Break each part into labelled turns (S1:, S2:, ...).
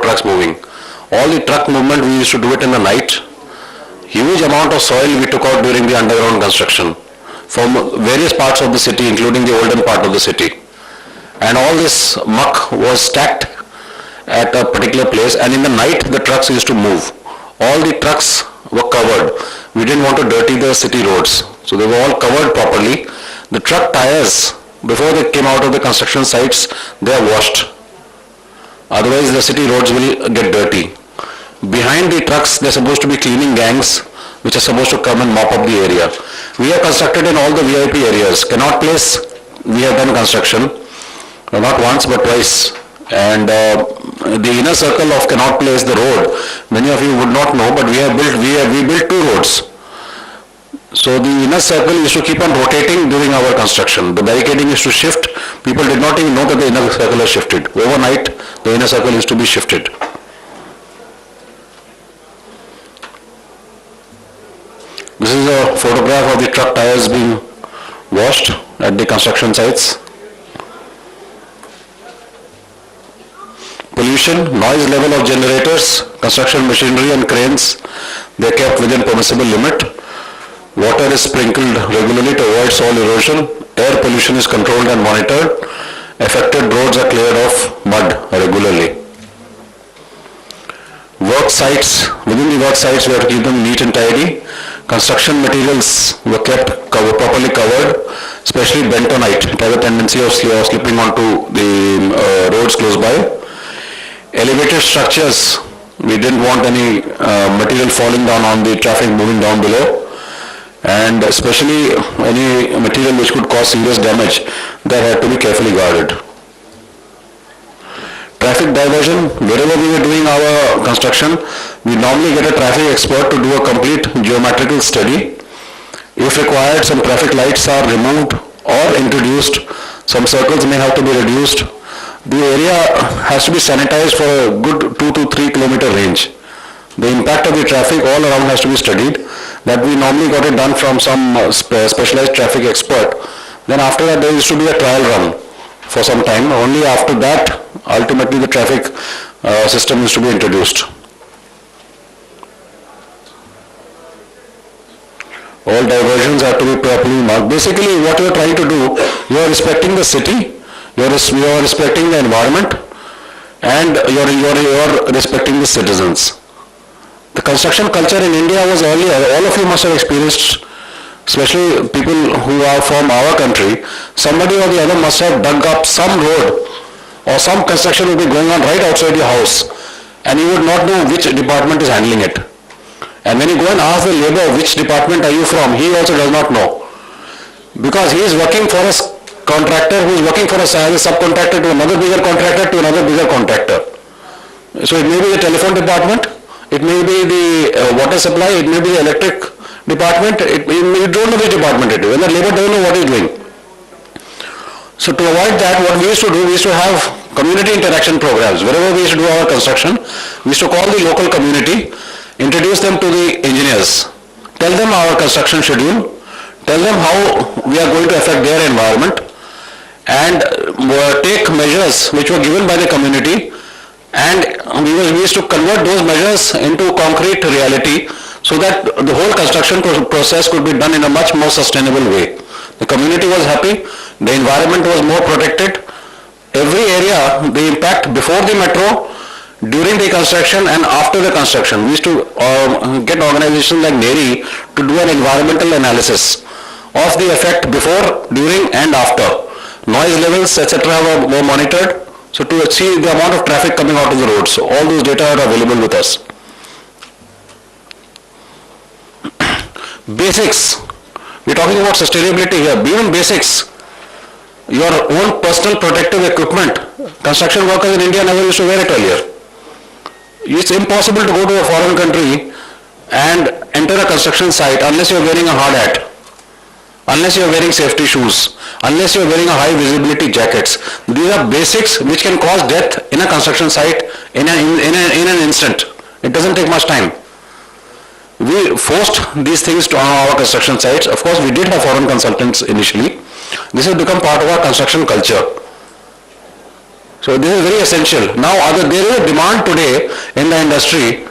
S1: trucks moving. All the truck movement we used to do it in the night. Huge amount of soil we took out during the underground construction from various parts of the city, including the olden part of the city. And all this muck was stacked at a particular place, and in the night the trucks used to move. All the trucks were covered. We didn't want to dirty the city roads, so they were all covered properly. The truck tires, before they came out of the construction sites, they are washed. Otherwise the city roads will get dirty. Behind the trucks, they're supposed to be cleaning gangs which are supposed to come and mop up the area. We have constructed in all the VIP areas. Connaught Place, we have done construction, not once but twice. And the inner circle of Connaught Place, the road, many of you would not know, but we built two roads. So the inner circle used to keep on rotating during our construction. The barricading used to shift. People did not even know that the inner circle has shifted. Overnight, the inner circle used to be shifted. This is a photograph of the truck tires being washed at the construction sites. Pollution, noise level of generators, construction machinery and cranes, they are kept within permissible limit. Water is sprinkled regularly to avoid soil erosion. Air pollution is controlled and monitored. Affected roads are cleared of mud regularly. Work sites, within the work sites we have to keep them neat and tidy. Construction materials were kept properly covered, especially bentonite. It has a tendency of slipping onto the roads close by. Elevated structures, we didn't want any material falling down on the traffic moving down below, and especially any material which could cause serious damage, that had to be carefully guarded. Traffic diversion, wherever we were doing our construction, we normally get a traffic expert to do a complete geometrical study. If required, some traffic lights are removed or introduced, some circles may have to be reduced. The area has to be sanitized for a good 2 to 3 kilometer range. The impact of the traffic all around has to be studied. That we normally got it done from some specialized traffic expert. Then after that there used to be a trial run for some time. Only after that, ultimately the traffic system is to be introduced. All diversions have to be properly marked. Basically what you are trying to do, you are respecting the city, you are respecting the environment, and you are respecting the citizens. The construction culture in India was earlier, all of you must have experienced, especially people who are from our country, somebody or the other must have dug up some road or some construction will be going on right outside your house, and you would not know which department is handling it. And when you go and ask the labor which department are you from, he also does not know, because he is working for a contractor who is working for a subcontractor to another bigger contractor to another bigger contractor. So it may be the telephone department, it may be the water supply, it may be the electric department, you don't know which department it is, and the labor doesn't know what he's doing. So to avoid that, what we used to do, we used to have community interaction programs. Wherever we used to do our construction, we used to call the local community, introduce them to the engineers, tell them our construction schedule, tell them how we are going to affect their environment, and take measures which were given by the community, and we used to convert those measures into concrete reality so that the whole construction process could be done in a much more sustainable way. The community was happy, the environment was more protected. Every area, the impact before the metro, during the construction and after the construction. We used to get organizations like NERI to do an environmental analysis of the effect before, during and after. Noise levels, etc. were monitored. So to see the amount of traffic coming out of the roads. So all those data are available with us. Basics. We're talking about sustainability here. Beyond basics, your own personal protective equipment. Construction workers in India never used to wear it earlier. It's impossible to go to a foreign country and enter a construction site unless you're wearing a hard hat, unless you're wearing safety shoes, unless you're wearing a high visibility jackets. These are basics which can cause death in a construction site in an instant. It doesn't take much time. We forced these things to our construction sites. Of course, we did have foreign consultants initially. This has become part of our construction culture. So this is very essential. Now there is a demand today in the industry.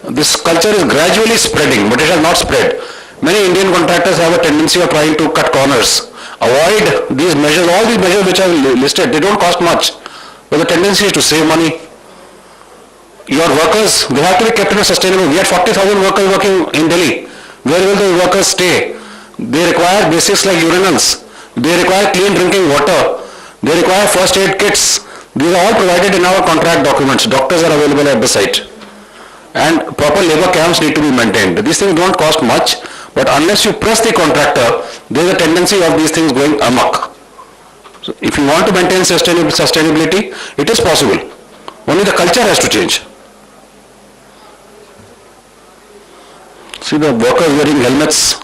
S1: This culture is gradually spreading, but it has not spread. Many Indian contractors have a tendency of trying to cut corners, avoid these measures. All these measures which I have listed, they don't cost much, but the tendency is to save money. Your workers, they have to be kept in a sustainable. We had 40,000 workers working in Delhi. Where will the workers stay? They require basics like urinals. They require clean drinking water. They require first aid kits. These are all provided in our contract documents. Doctors are available at the site. And proper labor camps need to be maintained. These things don't cost much, but unless you press the contractor, there is a tendency of these things going amok. So if you want to maintain sustainability, it is possible. Only the culture has to change. See the workers wearing helmets,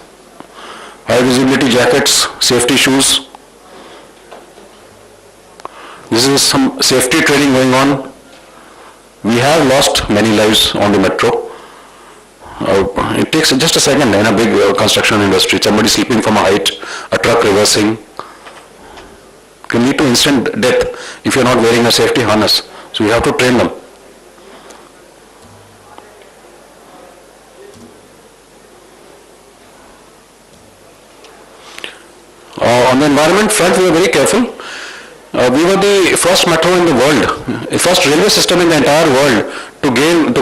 S1: high visibility jackets, safety shoes. This is some safety training going on. We have lost many lives on the metro. It takes just a second in a big construction industry. Somebody sleeping from a height, a truck reversing. Can lead to instant death if you're not wearing a safety harness. So we have to train them. On the environment front, we were very careful. We were the first metro in the world, the first railway system in the entire world to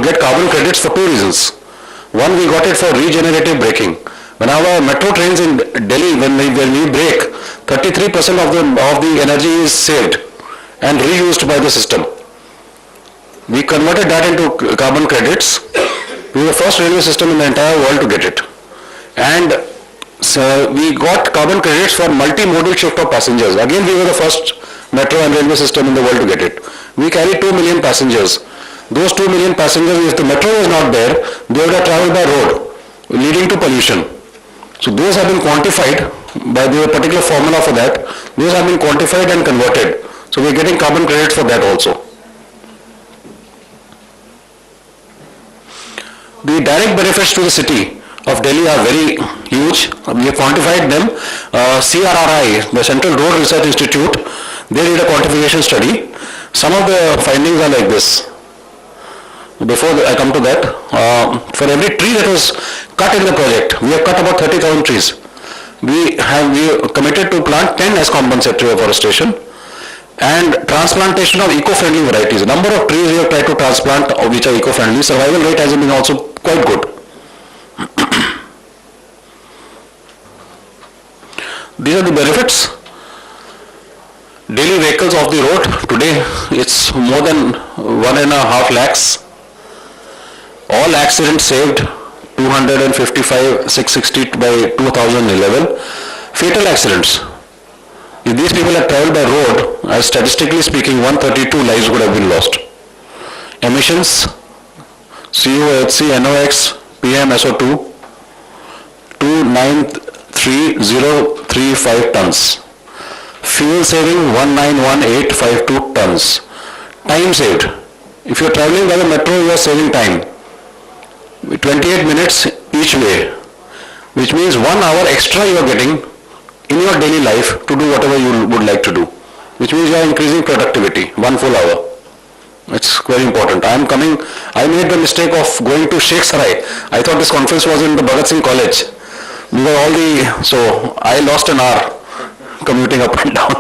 S1: get carbon credits for two reasons. One, we got it for regenerative braking. When our metro trains in Delhi, when we brake, 33% of the energy is saved and reused by the system. We converted that into carbon credits. We were the first railway system in the entire world to get it. And so we got carbon credits for multimodal shift of passengers. Again, we were the first metro and railway system in the world to get it. We carry 2 million passengers. Those 2 million passengers, if the metro was not there, they would have traveled by road, leading to pollution. So those have been quantified by the particular formula for that. Those have been quantified and converted. So we're getting carbon credits for that also. The direct benefits to the city of Delhi are very huge. We have quantified them. CRRI, the Central Road Research Institute, they did a quantification study. Some of the findings are like this. Before I come to that, for every tree that was cut in the project, we have cut about 30,000 trees. We committed to plant 10 as compensatory afforestation and transplantation of eco-friendly varieties. The number of trees we have tried to transplant which are eco-friendly, survival rate has been also quite good. These are the benefits. Daily vehicles off the road, today it's more than 1.5 lakhs. All accidents saved, 255, 660 by 2011. Fatal accidents. If these people had traveled by road, as statistically speaking, 132 lives would have been lost. Emissions, COHC, NOx, PM, SO2, 293,035 tons. Fuel saving 191852 tons. Time saved. If you are traveling by the metro, you are saving time. 28 minutes each way, which means 1 hour extra you are getting in your daily life to do whatever you would like to do, which means you are increasing productivity, 1 full hour. It's very important. I made the mistake of going to Sheikh Sarai. I thought this conference was in the Bhagat Singh College. So I lost an hour commuting up and down.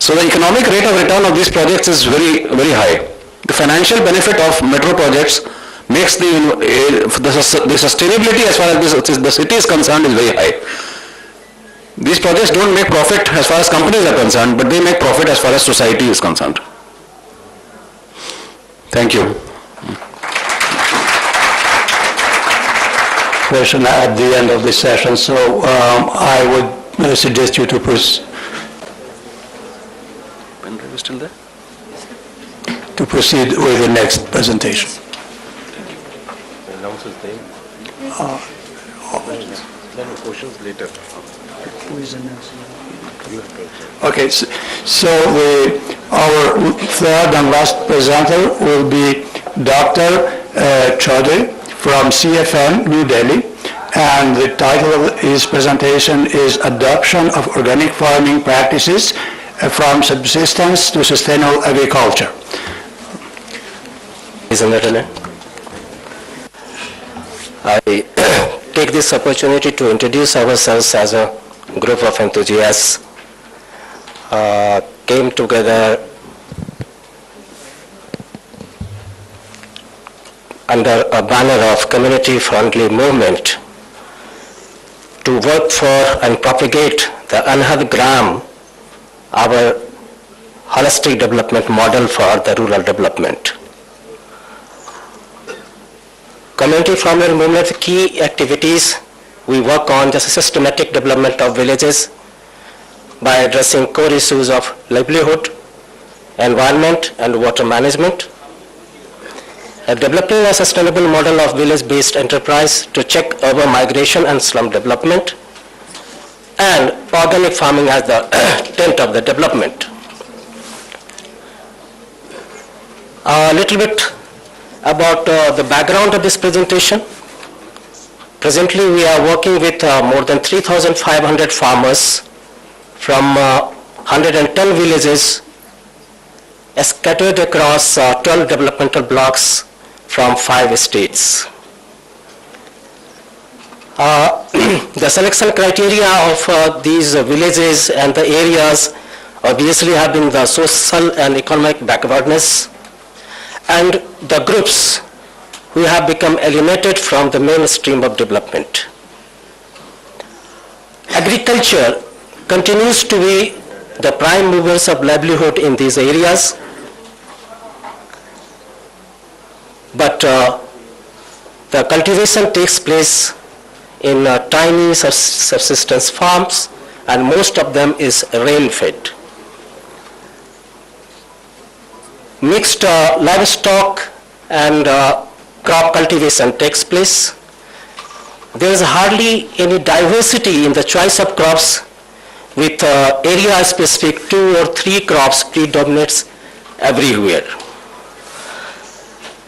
S1: So the economic rate of return of these projects is very, very high. The financial benefit of metro projects makes the sustainability as far as the city is concerned is very high. These projects don't make profit as far as companies are concerned, but they make profit as far as society is concerned. Thank you.
S2: Question at the end of this session, so I would suggest you to proceed.
S1: Still there?
S2: To proceed with the next presentation.
S1: Questions later.
S2: Okay, so our third and last presenter will be Dr. Chaudhary from CFM New Delhi, and the title of his presentation is Adoption of Organic Farming Practices from subsistence to sustainable agriculture.
S3: Isn't that it? I take this opportunity to introduce ourselves as a group of enthusiasts. Came together under a banner of community-friendly movement to work for and propagate the Anhad Gram, our holistic development model for the rural development. Community-friendly movement key activities, we work on the systematic development of villages by addressing core issues of livelihood, environment, and water management. Developing a sustainable model of village-based enterprise to check urban migration and slum development, and organic farming as the tent of the development. A little bit about the background of this presentation. Presently, we are working with more than 3,500 farmers from 110 villages scattered across 12 developmental blocks from 5 states. The selection criteria of these villages and the areas obviously have been the social and economic backwardness and the groups who have become alienated from the mainstream of development. Agriculture continues to be the prime movers of livelihood in these areas, but the cultivation takes place in tiny subsistence farms, and most of them is rain-fed. Mixed livestock and crop cultivation takes place. There is hardly any diversity in the choice of crops, with area-specific 2 or 3 crops predominates everywhere.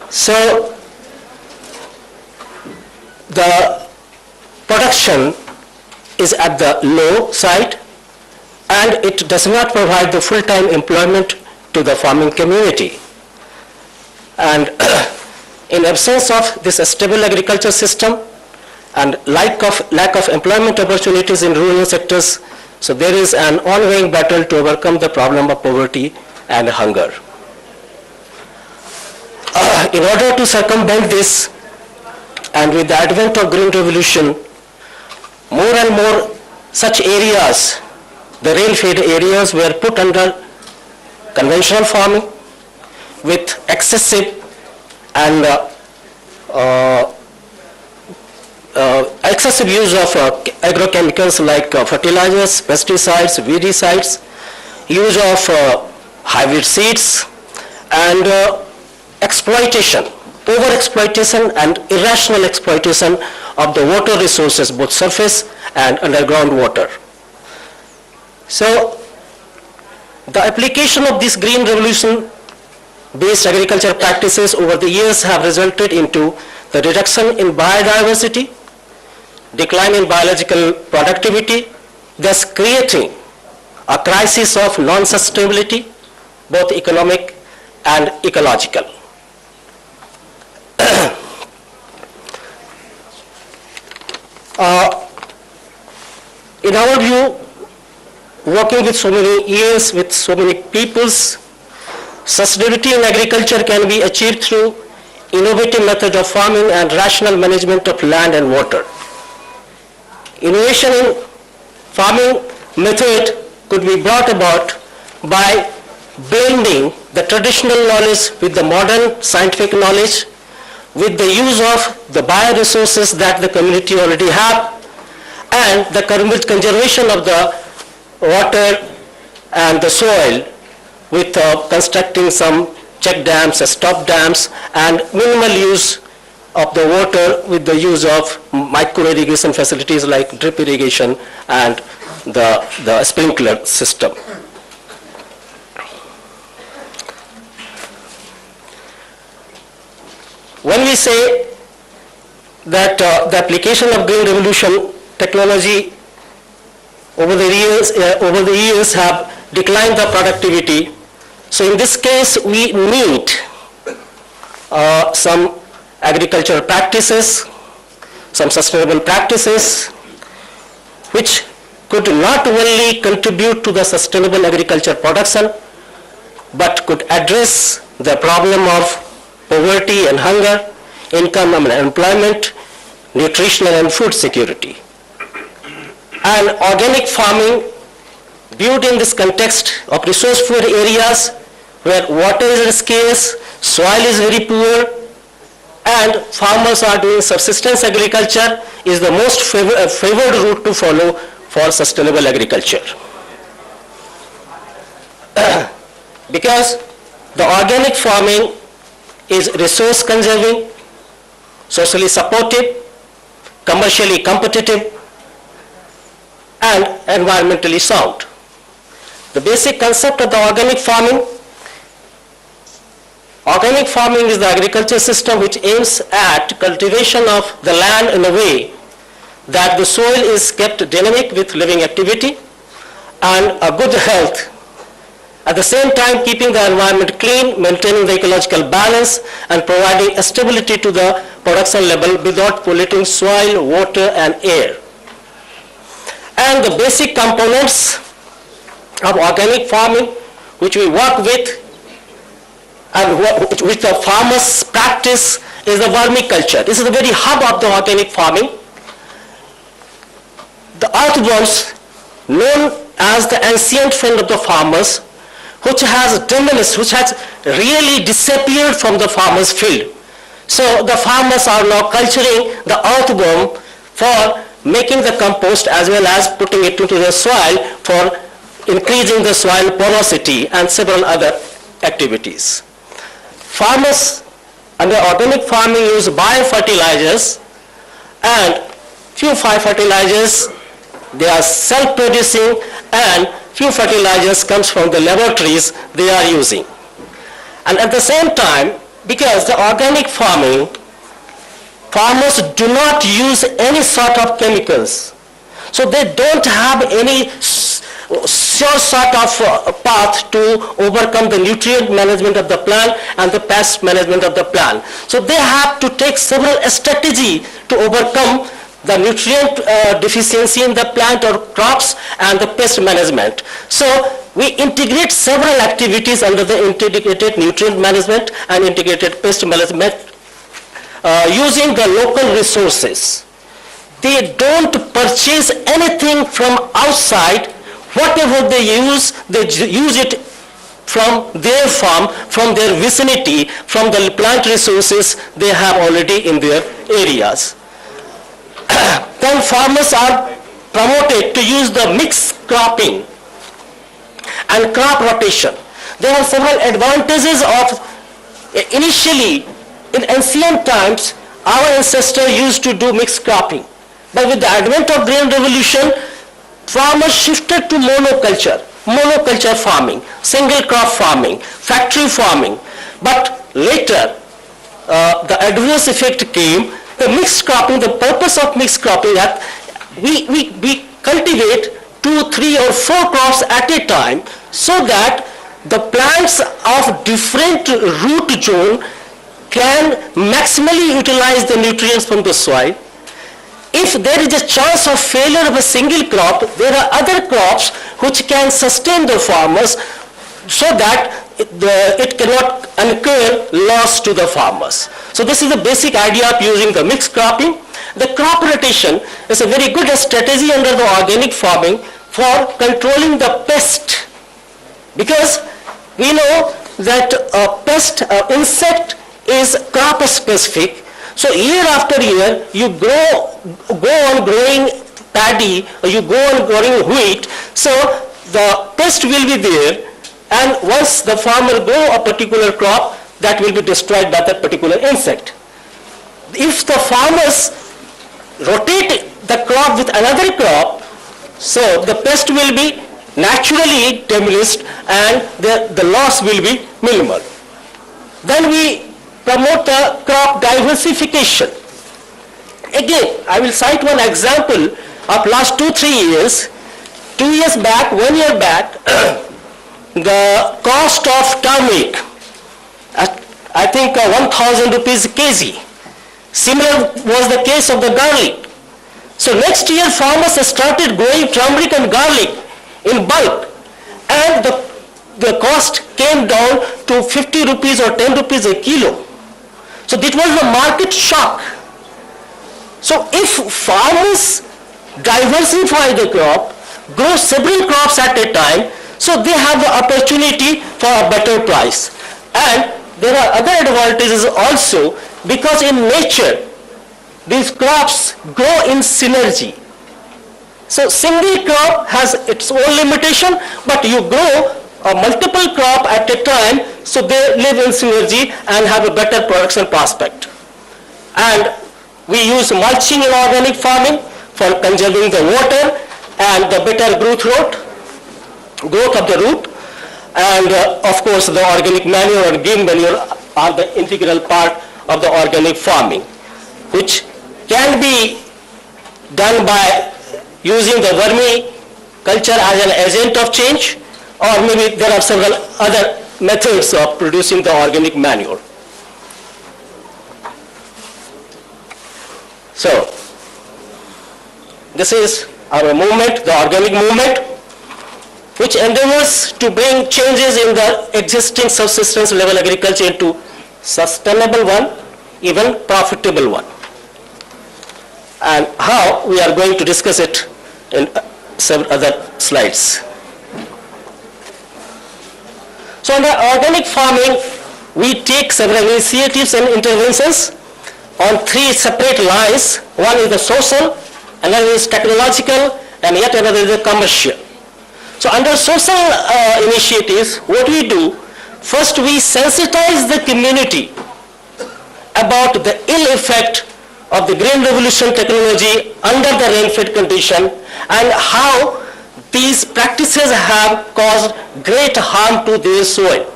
S3: So the production is at the low side, and it does not provide the full-time employment to the farming community. And in absence of this stable agriculture system and lack of employment opportunities in rural sectors, so there is an ongoing battle to overcome the problem of poverty and hunger. In order to circumvent this, and with the advent of Green Revolution, more and more such areas, the rain-fed areas, were put under conventional farming with excessive and excessive use of agrochemicals like fertilizers, pesticides, weedicides, use of hybrid seeds, and exploitation, over-exploitation and irrational exploitation of the water resources, both surface and underground water. So the application of this Green Revolution based agriculture practices over the years have resulted into the reduction in biodiversity, decline in biological productivity, thus creating a crisis of non-sustainability, both economic and ecological. In our view, working with so many years, with so many peoples, sustainability in agriculture can be achieved through innovative methods of farming and rational management of land and water. Innovation in farming method could be brought about by blending the traditional knowledge with the modern scientific knowledge, with the use of the bioresources that the community already have, and the conservation of the water and the soil, with constructing some check dams, stop dams, and minimal use of the water with the use of micro irrigation facilities like drip irrigation and the sprinkler system. When we say that the application of Green Revolution technology over the years have decline the productivity. So in this case, we need some agricultural practices, some sustainable practices, which could not only contribute to the sustainable agriculture production, but could address the problem of poverty and hunger, income and employment, nutritional and food security. And organic farming, viewed in this context of resource-poor areas where water is scarce, soil is very poor, and farmers are doing subsistence agriculture, is the most favored route to follow for sustainable agriculture. Because the organic farming is resource conserving, socially supportive, commercially competitive, and environmentally sound. The basic concept of the organic farming is the agriculture system which aims at cultivation of the land in a way that the soil is kept dynamic with living activity and a good health. At the same time, keeping the environment clean, maintaining the ecological balance, and providing stability to the production level without polluting soil, water, and air. And the basic components of organic farming which we work with and which the farmers practice is the vermiculture. This is the very hub of the organic farming. The earthworms, known as the ancient friend of the farmers, which has diminished, which has really disappeared from the farmers' field. So the farmers are now culturing the earthworm for making the compost as well as putting it into the soil for increasing the soil porosity and several other activities. Farmers under organic farming use biofertilizers, and few fertilizers they are self-producing, and few fertilizers comes from the laboratories they are using. And at the same time, because the organic farming, farmers do not use any sort of chemicals. So they don't have any sure sort of path to overcome the nutrient management of the plant and the pest management of the plant. So they have to take several strategies to overcome the nutrient deficiency in the plant or crops and the pest management. So we integrate several activities under the integrated nutrient management and integrated pest management using the local resources. They don't purchase anything from outside. Whatever they use it from their farm, from their vicinity, from the plant resources they have already in their areas. Then farmers are promoted to use the mixed cropping and crop rotation. There are several advantages of, initially in ancient times, our ancestors used to do mixed cropping. But with the advent of grain revolution, farmers shifted to monoculture farming, single crop farming, factory farming. But later, the adverse effect came. The mixed cropping, the purpose of mixed cropping, that we cultivate 2, 3, or 4 crops at a time, so that the plants of different root zone can maximally utilize the nutrients from the soil. If there is a chance of failure of a single crop, there are other crops which can sustain the farmers so that it cannot incur loss to the farmers. So this is the basic idea of using the mixed cropping. The crop rotation is a very good strategy under the organic farming for controlling the pest, because we know that a pest, insect is crop specific. So year after year, you go on growing paddy, or you go on growing wheat, so the pest will be there, and once the farmer grow a particular crop, that will be destroyed by that particular insect. If the farmers rotate the crop with another crop, so the pest will be naturally diminished and the loss will be minimal. Then we promote the crop diversification. Again, I will cite one example of last 2-3 years. 2 years back, 1 year back, the cost of turmeric, I think 1,000 rupees kg. Similar was the case of the garlic. So next year farmers started growing turmeric and garlic in bulk, and the cost came down to 50 rupees or 10 rupees a kilo. So that was the market shock. So if farmers diversify the crop, grow several crops at a time, so they have the opportunity for a better price. And there are other advantages also, because in nature, these crops grow in synergy. So single crop has its own limitation, but you grow a multiple crop at a time, so they live in synergy and have a better production prospect. And we use mulching in organic farming for conserving the water and the better growth of the root. And of course, the organic manure or green manure are the integral part of the organic farming, which can be done by using the vermiculture as an agent of change, or maybe there are several other methods of producing the organic manure. So, this is our movement, the organic movement, which endeavors to bring changes in the existing subsistence level agriculture into sustainable one, even profitable one. And how, we are going to discuss it in several other slides. So under organic farming, we take several initiatives and interventions on three separate lines. One is the social, another is technological, and yet another is the commercial. So under social initiatives, what we do, first we sensitize the community about the ill effect of the green revolution technology under the rain-fed condition, and how these practices have caused great harm to their soil.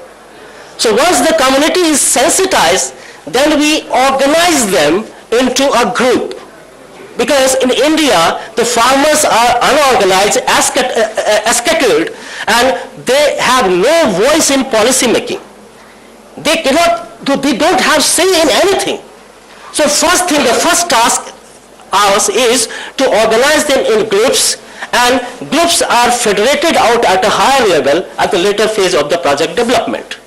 S3: So once the community is sensitized, then we organize them into a group. Because in India, the farmers are unorganized, scattered, and they have no voice in policy making. They don't have say in anything. So first thing, the first task ours is to organize them in groups, and groups are federated out at a higher level at the later phase of the project development,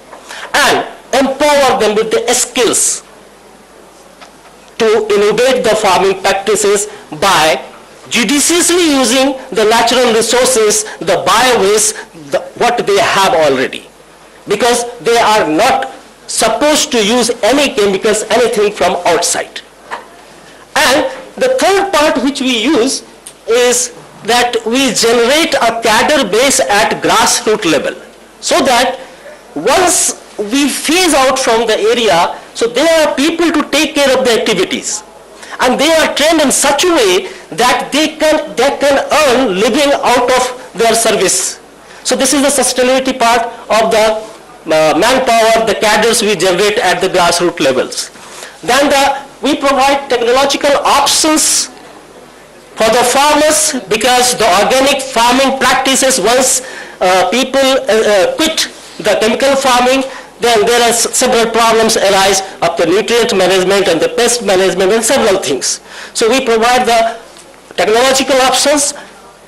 S3: and empower them with the skills to innovate the farming practices by judiciously using the natural resources, the bio-waste, what they have already. Because they are not supposed to use any chemicals, anything from outside. And the third part which we use is that we generate a cadre base at grassroots level, so that once we phase out from the area, so there are people to take care of the activities, and they are trained in such a way that they can earn living out of their service. So this is the sustainability part of the manpower, the cadres we generate at the grassroots levels. Then we provide technological options for the farmers, because the organic farming practices, once people quit the chemical farming, then there are several problems arise of the nutrient management and the pest management and several things. So we provide the technological options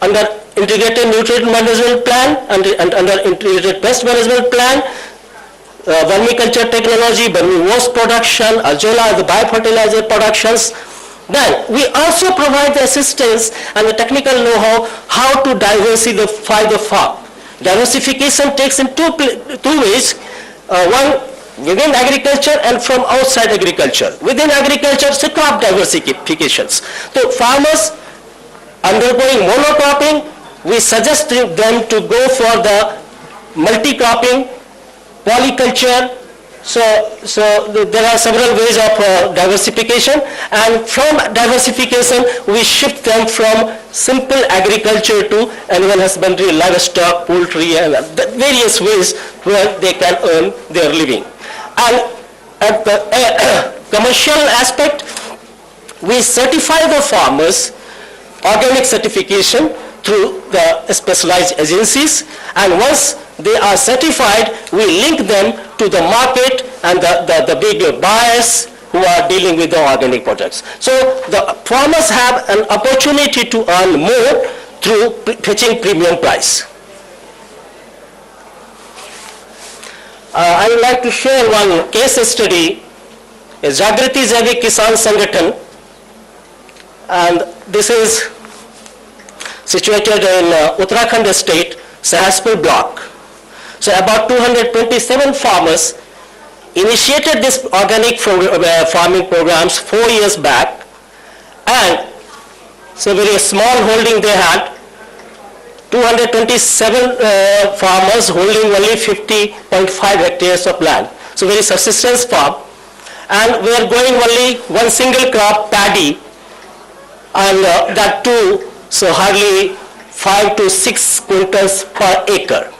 S3: under integrated nutrient management plan and under integrated pest management plan, vermiculture technology, vermi-waste production, azolla, the biofertilizer productions. Then we also provide the assistance and the technical know-how how to diversify the farm. Diversification takes in two ways. One within agriculture and from outside agriculture. Within agriculture, so crop diversifications. So farmers undergoing monocropping, we suggest them to go for the multi-cropping, polyculture. So there are several ways of diversification, and from diversification we shift them from simple agriculture to animal husbandry, livestock, poultry, and various ways where they can earn their living. And at the commercial aspect, we certify the farmers, organic certification through the specialized agencies, and once they are certified, we link them to the market and the big buyers who are dealing with the organic products. So the farmers have an opportunity to earn more through fetching premium price. I would like to share one case study, Jagriti Jaivik Kisan Sangathan, and this is situated in Uttarakhand state, Sahaspur block. So about 227 farmers initiated this organic farming programs 4 years back, and so very small holding they had, 227 farmers holding only 50.5 hectares of land. So very subsistence farm, and we are going only one single crop, paddy, and that too, so hardly 5 to 6 quintals per acre.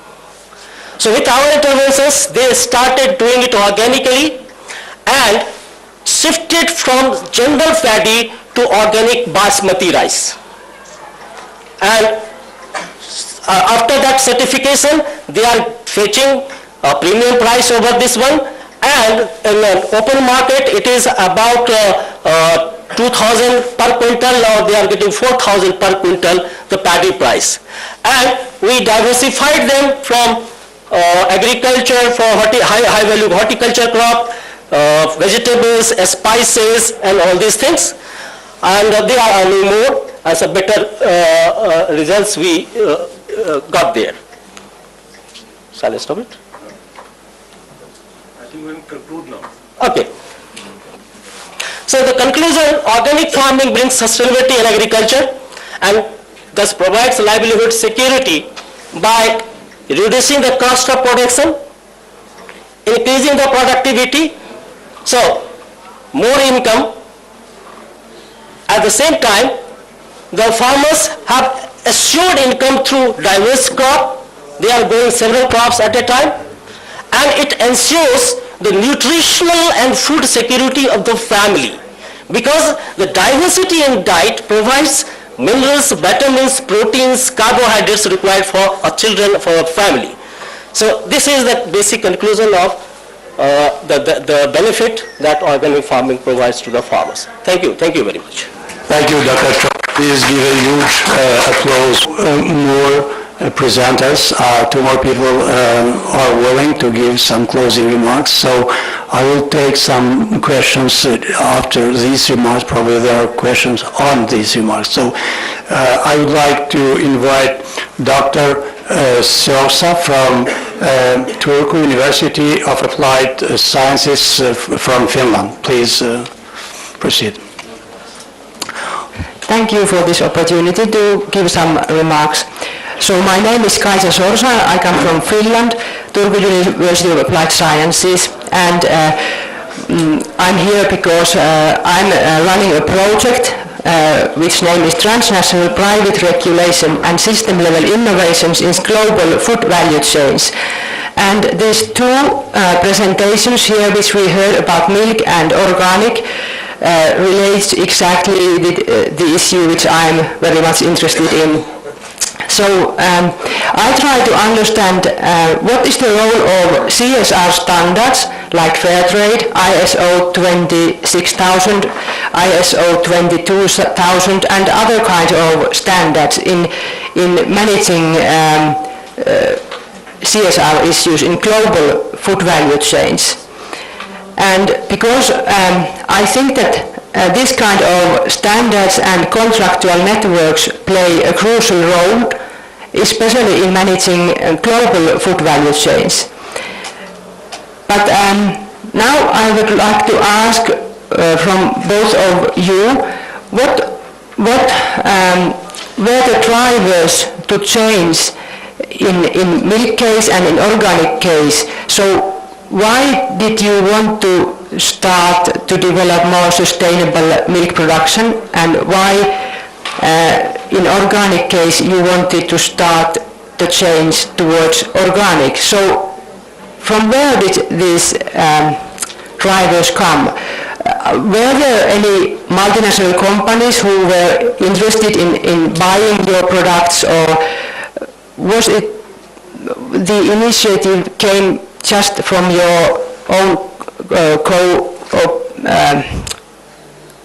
S3: So with our interventions, they started doing it organically and shifted from general paddy to organic basmati rice. And after that certification, they are fetching a premium price over this one, and in an open market, it is about 2,000 per quintal, or they are getting 4,000 per quintal, the paddy price. And we diversified them from agriculture for high value horticulture crop, vegetables, spices, and all these things. And they are earning more as a better results we got there. Shall I stop it?
S4: I think we will conclude now.
S3: Okay. So the conclusion, organic farming brings sustainability in agriculture and thus provides livelihood security by reducing the cost of production, increasing the productivity, so more income. At the same time, the farmers have assured income through diverse crop. They are growing several crops at a time, and it ensures the nutritional and food security of the family, because the diversity in diet provides minerals, vitamins, proteins, carbohydrates required for children, for a family. So this is the basic conclusion of the benefit that organic farming provides to the farmers. Thank you very much.
S2: Thank you, Dr. Chok. Please give a huge applause. More presenters, 2 more people are willing to give some closing remarks. So I will take some questions after these remarks. Probably there are questions on these remarks. So I would like to invite Dr. Sosa from Turku University of Applied Sciences from Finland. Please proceed.
S5: Thank you for this opportunity to give some remarks. So my name is Kaisa Sorsa. I come from Finland, Turku University of Applied Sciences, and I'm here because I'm running a project which name is Transnational Private Regulation and System Level Innovations in Global Food Value Chains. And there's 2 presentations here which we heard about milk and organic. Relates exactly with the issue which I'm very much interested in. So I try to understand what is the role of CSR standards like Fairtrade, ISO 26000, ISO 22000 and other kinds of standards in managing CSR issues in global food value chains. And because I think that this kind of standards and contractual networks play a crucial role, especially in managing global food value chains. But now I would like to ask from both of you, what were the drivers to change in milk case and in organic case? So why did you want to start to develop more sustainable milk production, and why in organic case you wanted to start the change towards organic? So from where did these drivers come? Were there any multinational companies who were interested in buying your products, or was it the initiative came just from your own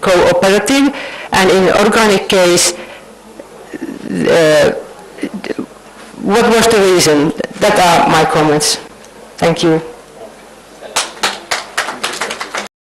S5: cooperative, and in organic case, what was the reason? That are my comments. Thank you.